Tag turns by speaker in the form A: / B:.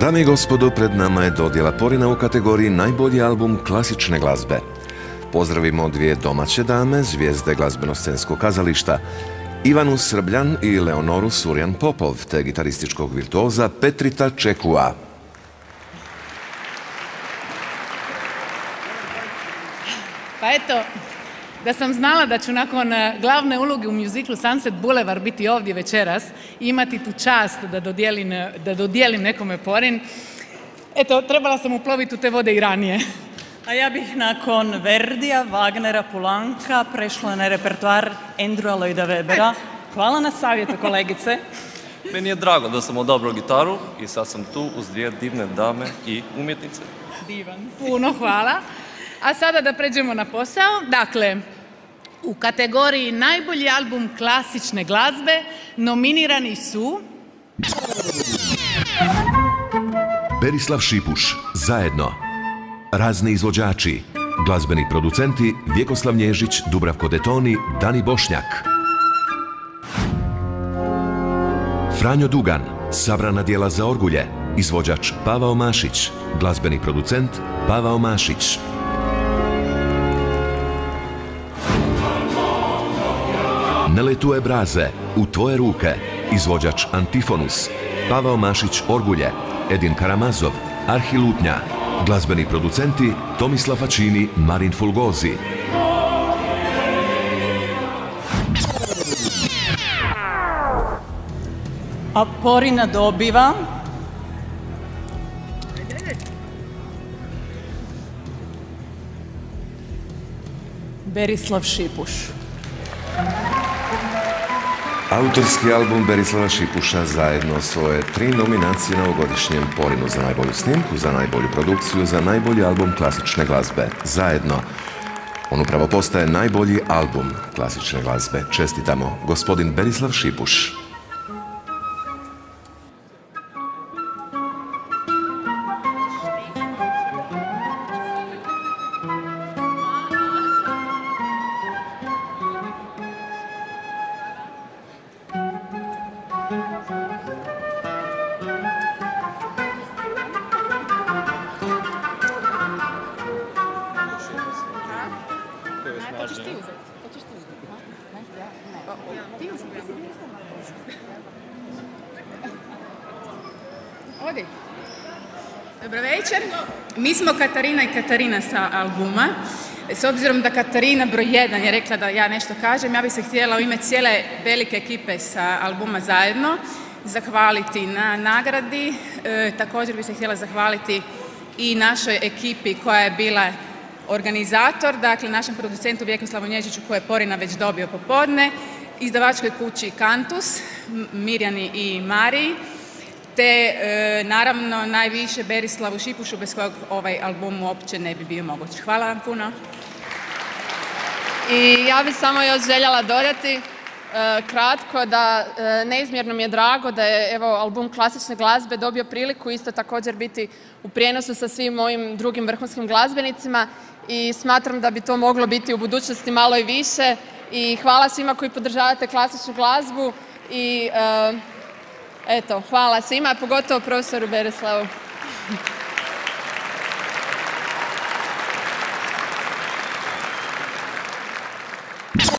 A: Dame i gospodo, pred nama je dodjela Porina u kategoriji Najbolji album klasične glazbe. Pozdravimo dvije domaće dame, zvijezde glazbeno-scenskog kazališta, Ivanu Srbljan i Leonoru Surjan-Popov, te gitarističkog virtuoza Petrita Čekua.
B: Pa eto, da sam znala da ću nakon glavne uloge u mjuziklu Sunset Boulevard biti ovdje večeras i imati tu čast da dodijelim nekome Porin, eto, trebala sam uploviti u te vode i ranije.
C: A ja bih nakon Verdija, Wagnera, Poulenca prešla na repertoar Andrewa Lloyda Webbera. Hvala na savjetu, kolegice.
D: Meni je drago da sam odabrao gitaru i sad sam tu uz dvije divne dame i umjetnice.
B: Divan. Puno hvala. A sada da pređemo na posao. Dakle, u kategoriji Najbolji album klasične glazbe nominirani su
A: Berislav Šipuš, Zajedno. Razni izvođači, glazbeni producenti Vjekoslav Nježić, Dubravko Detoni, Dani Bošnjak. Franjo Dugan, Sabrana djela za orgulje, izvođač Pavao Mašić, glazbeni producent Pavao Mašić. Neletuje braze, U tvoje ruke, izvođač Antifonus, Pavao Mašić orgulje, Edin Karamazov, Arhi Lutnja, glazbeni producenti Tomislav Facini, Marin Fulgozi.
C: A Porina dobiva Berislav Šipuš.
A: Autorski album Berislava Šipuša Zajedno svoje 3 nominacije na ovogodišnjem Porinu za najbolju snimku, za najbolju produkciju, za najbolji album klasične glazbe. Zajedno. On upravo postaje najbolji album klasične glazbe. Čestitamo, gospodin Berislav Šipuš.
B: Dobro večer. Mi smo Katarina i Katarina sa albuma. S obzirom da Katarina broj 1 je rekla da ja nešto kažem, ja bih se htjela u ime cijele velike ekipe sa albuma Zajedno zahvaliti na nagradi. Također bih se htjela zahvaliti i našoj ekipi koja je bila organizator, dakle našem producentu Vjekoslavu Nježiću koji je Porina već dobio popodne, izdavačkoj kući Kantus, Mirjani i Mariji, te naravno najviše Berislavu Šipušu bez kojeg ovaj album uopće ne bi bio moguć. Hvala vam puno.
E: I ja bih samo još željela dodati kratko da neizmjerno mi je drago da je evo album klasične glazbe dobio priliku isto također biti u prijenosu sa svim mojim drugim vrhunskim glazbenicima i smatram da bi to moglo biti u budućnosti malo i više i hvala svima koji podržavate klasičnu glazbu i eto, hvala svima, pogotovo profesoru Berislavu.